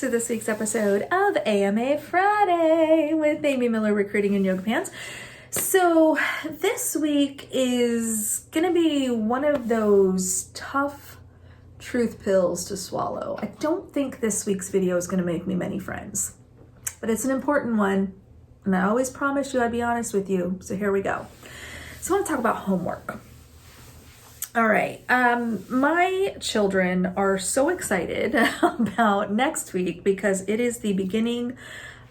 to this week's episode of AMA Friday with Amy Miller, Recruiting in Yoga Pants. So this week is going to be one of those tough truth pills to swallow. I don't think this week's video is going to make me many friends, but it's an important one. And I always promise you I'd be honest with you. So here we go. So I want to talk about homework. All right. My children are so excited about next week because it is the beginning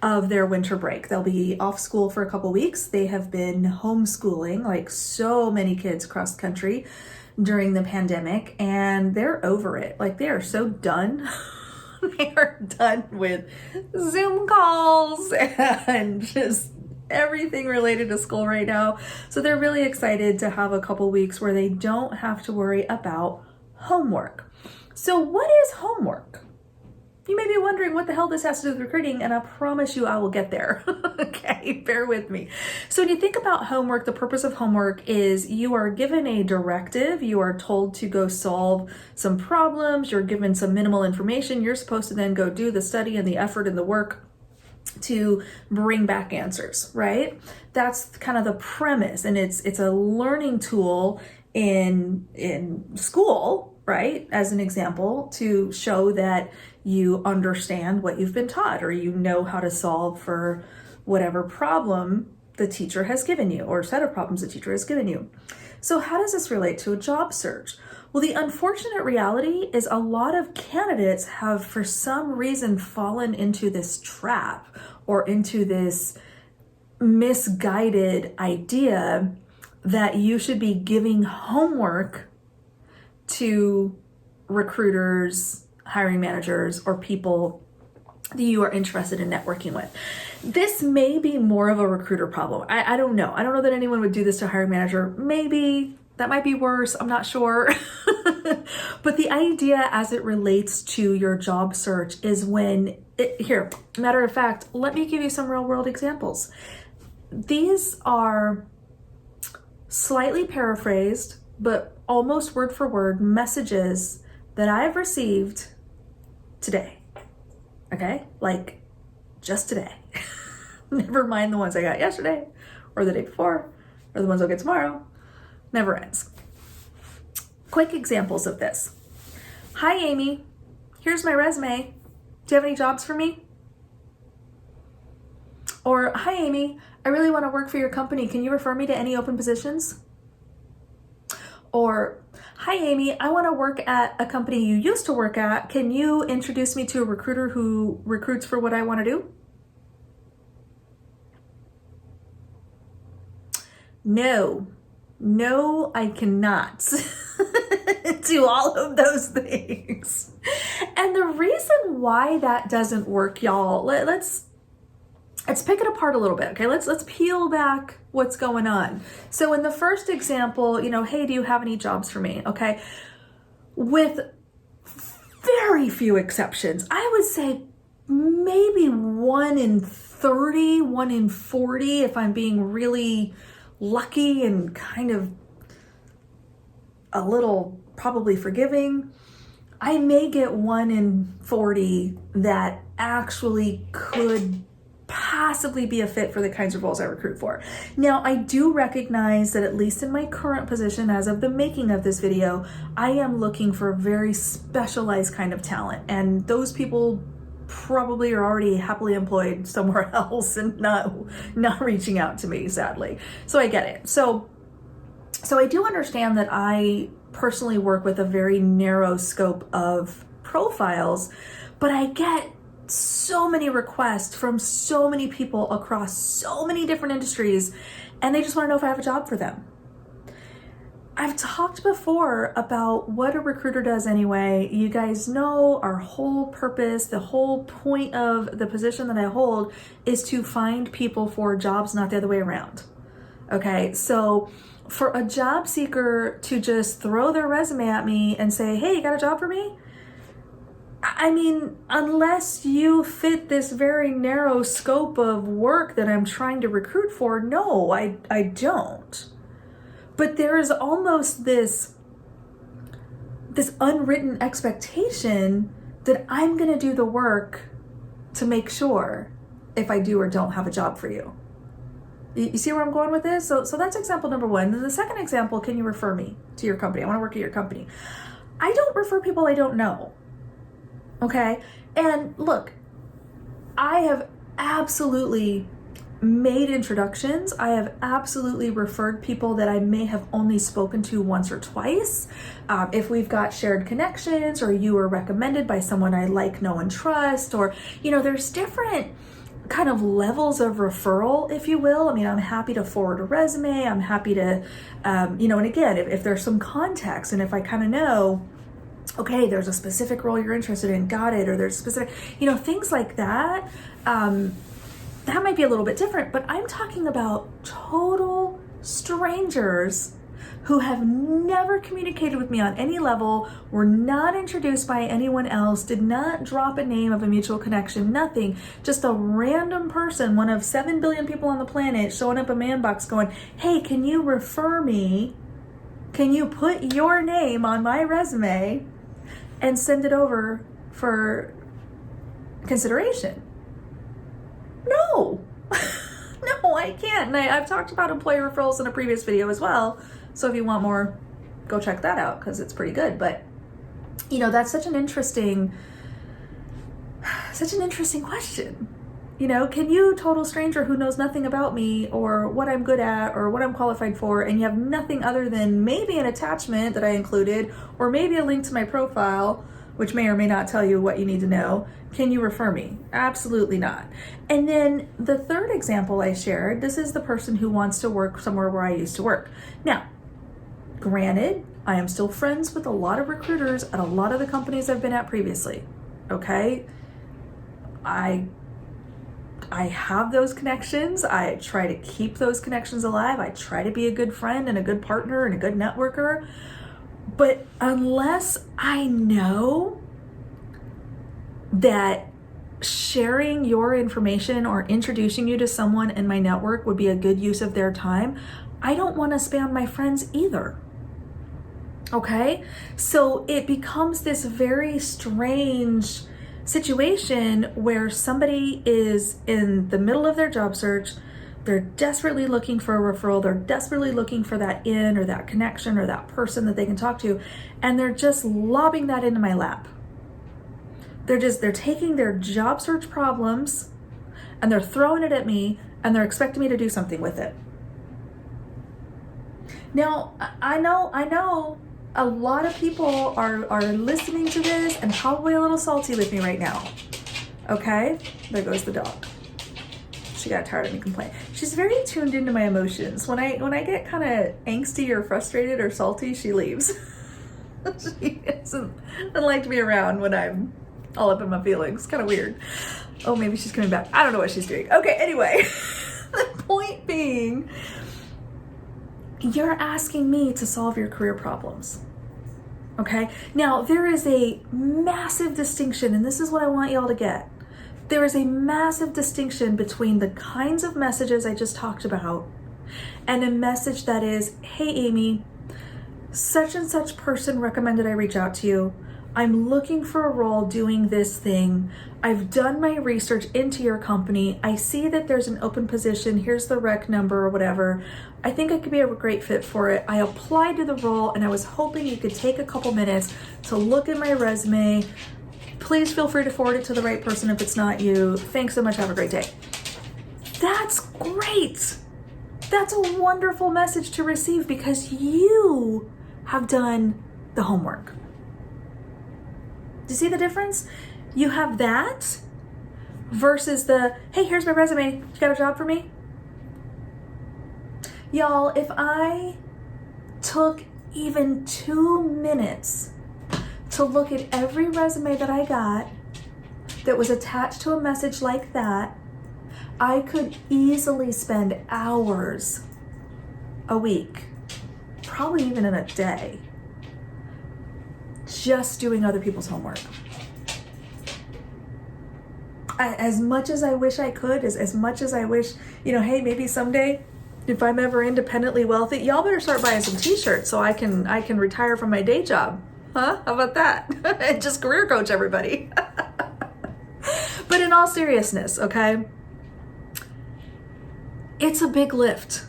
of their winter break. They'll be off school for a couple weeks. They have been homeschooling like so many kids across the country during the pandemic, and they're over it. Like, they are so done. They are done with Zoom calls and just everything related to school right now. So they're really excited to have a couple weeks where they don't have to worry about homework. So what is homework? You may be wondering what the hell this has to do with recruiting, and I promise you I will get there. Okay, bear with me. So when you think about homework, the purpose of homework is you are given a directive, you are told to go solve some problems, you're given some minimal information, you're supposed to then go do the study and the effort and the work to bring back answers, right? That's kind of the premise, and it's a learning tool in school, right? As an example, to show that you understand what you've been taught, or you know how to solve for whatever problem the teacher has given you, or set of problems the teacher has given you. So how does this relate to a job search? Well, the unfortunate reality is a lot of candidates have, for some reason, fallen into this trap or into this misguided idea that you should be giving homework to recruiters, hiring managers, or people that you are interested in networking with. This may be more of a recruiter problem. I don't know. I don't know that anyone would do this to a hiring manager. Maybe that might be worse. I'm not sure. But the idea as it relates to your job search is here, matter of fact, let me give you some real world examples. These are slightly paraphrased, but almost word for word messages that I've received today. Okay? Like just today. Never mind the ones I got yesterday or the day before or the ones I'll get tomorrow. Never ends. Quick examples of this. Hi, Amy. Here's my resume. Do you have any jobs for me? Or, hi, Amy. I really want to work for your company. Can you refer me to any open positions? Or, hi, Amy. I want to work at a company you used to work at. Can you introduce me to a recruiter who recruits for what I want to do? No, I cannot do all of those things. And the reason why that doesn't work, y'all, let's pick it apart a little bit, okay? Let's peel back what's going on. So in the first example, hey, do you have any jobs for me? Okay. With very few exceptions, I would say maybe 1 in 30, 1 in 40, if I'm being really lucky and kind of a little probably forgiving, I may get 1 in 40 that actually could possibly be a fit for the kinds of roles I recruit for. Now, I do recognize that at least in my current position, as of the making of this video, I am looking for a very specialized kind of talent, and those people probably are already happily employed somewhere else and not reaching out to me, sadly. So I get it. So I do understand that I personally work with a very narrow scope of profiles, but I get so many requests from so many people across so many different industries, and they just want to know if I have a job for them. I've talked before about what a recruiter does anyway. You guys know our whole purpose, the whole point of the position that I hold is to find people for jobs, not the other way around. Okay, so for a job seeker to just throw their resume at me and say, hey, you got a job for me? I mean, unless you fit this very narrow scope of work that I'm trying to recruit for, no, I don't. But there is almost this unwritten expectation that I'm going to do the work to make sure if I do or don't have a job for you. You see where I'm going with this? So that's example number one. And the second example, can you refer me to your company? I want to work at your company. I don't refer people I don't know. Okay? And look, I have absolutely made introductions. I have absolutely referred people that I may have only spoken to once or twice. If we've got shared connections, or you were recommended by someone I like, know, and trust, or, there's different kind of levels of referral, if you will. I mean, I'm happy to forward a resume. I'm happy to, and again, if there's some context, and if I kind of know, okay, there's a specific role you're interested in, got it, or there's specific, things like that, that might be a little bit different, but I'm talking about total strangers who have never communicated with me on any level, were not introduced by anyone else, did not drop a name of a mutual connection, nothing. Just a random person, one of 7 billion people on the planet, showing up a man box going, hey, can you refer me? Can you put your name on my resume and send it over for consideration? No. No, I can't. And I've talked about employee referrals in a previous video as well. So if you want more, go check that out because it's pretty good. But, that's such an interesting question. Can you, total stranger who knows nothing about me or what I'm good at or what I'm qualified for, and you have nothing other than maybe an attachment that I included or maybe a link to my profile, which may or may not tell you what you need to know, can you refer me? Absolutely not. And then the third example I shared, this is the person who wants to work somewhere where I used to work. Now, granted, I am still friends with a lot of recruiters at a lot of the companies I've been at previously, okay? I have those connections. I try to keep those connections alive. I try to be a good friend and a good partner and a good networker. But unless I know that sharing your information or introducing you to someone in my network would be a good use of their time, I don't want to spam my friends either. Okay? So it becomes this very strange situation where somebody is in the middle of their job search. They're desperately looking for a referral. They're desperately looking for that in or that connection or that person that they can talk to. And they're just lobbing that into my lap. They're taking their job search problems and they're throwing it at me and they're expecting me to do something with it. Now, I know a lot of people are listening to this and probably a little salty with me right now. Okay? There goes the dog. She got tired of me complaining. She's very tuned into my emotions. When I get kind of angsty or frustrated or salty, she leaves. She doesn't like to be around when I'm all up in my feelings. Kind of weird. Oh, maybe she's coming back. I don't know what she's doing. Okay, anyway. The point being, you're asking me to solve your career problems. Okay? Now, there is a massive distinction, and this is what I want y'all to get. There is a massive distinction between the kinds of messages I just talked about and a message that is, hey, Amy, such and such person recommended I reach out to you. I'm looking for a role doing this thing. I've done my research into your company. I see that there's an open position. Here's the rec number or whatever. I think I could be a great fit for it. I applied to the role and I was hoping you could take a couple minutes to look at my resume. Please feel free to forward it to the right person if it's not you. Thanks so much. Have a great day. That's great. That's a wonderful message to receive because you have done the homework. Do you see the difference? You have that versus the, hey, here's my resume. You got a job for me? Y'all, if I took even 2 minutes to look at every resume that I got that was attached to a message like that, I could easily spend hours a week, probably even in a day, just doing other people's homework. As much as I wish I could, as much as I wish, hey, maybe someday, if I'm ever independently wealthy, y'all better start buying some t-shirts so I can retire from my day job. Huh? How about that? And just career coach everybody. But in all seriousness, okay, it's a big lift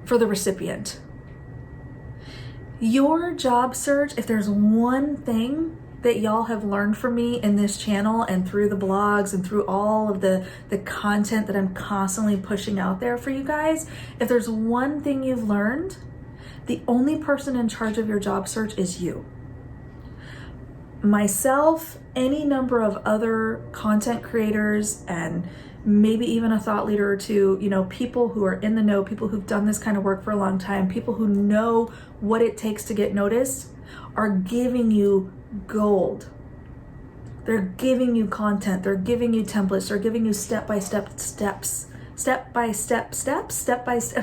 for the recipient. Your job search, if there's one thing that y'all have learned from me in this channel and through the blogs and through all of the content that I'm constantly pushing out there for you guys, if there's one thing you've learned, the only person in charge of your job search is you. Myself, any number of other content creators, and maybe even a thought leader or two, you know, people who are in the know, people who've done this kind of work for a long time, people who know what it takes to get noticed, are giving you gold. They're giving you content, they're giving you templates, they're giving you step-by-step,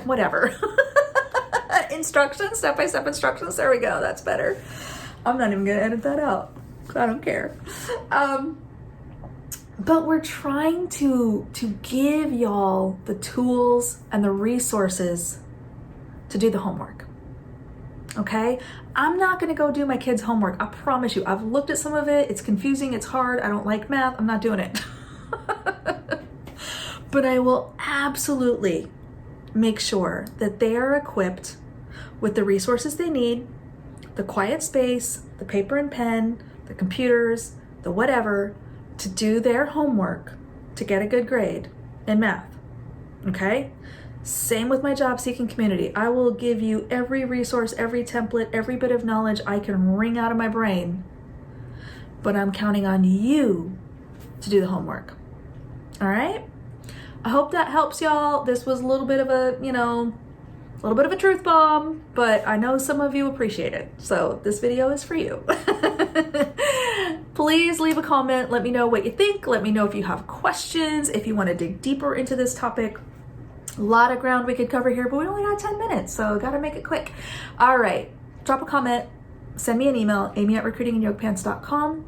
whatever. Instructions, step-by-step instructions, there we go, that's better. I'm not even gonna edit that out. I don't care. But we're trying to give y'all the tools and the resources to do the homework. Okay? I'm not gonna go do my kids' homework. I promise you. I've looked at some of it. It's confusing, it's hard. I don't like math. I'm not doing it. But I will absolutely make sure that they are equipped with the resources they need, the quiet space, the paper and pen, the computers, the whatever, to do their homework to get a good grade in math. Okay? Same with my job seeking community. I will give you every resource, every template, every bit of knowledge I can wring out of my brain, but I'm counting on you to do the homework. All right? I hope that helps y'all. This was a little bit of a, a little bit of a truth bomb, but I know some of you appreciate it. So this video is for you. Please leave a comment. Let me know what you think. Let me know if you have questions, if you want to dig deeper into this topic. A lot of ground we could cover here, but we only got 10 minutes, so gotta make it quick. All right, drop a comment, send me an email, amy@recruitinginyogapants.com.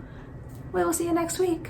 We will see you next week.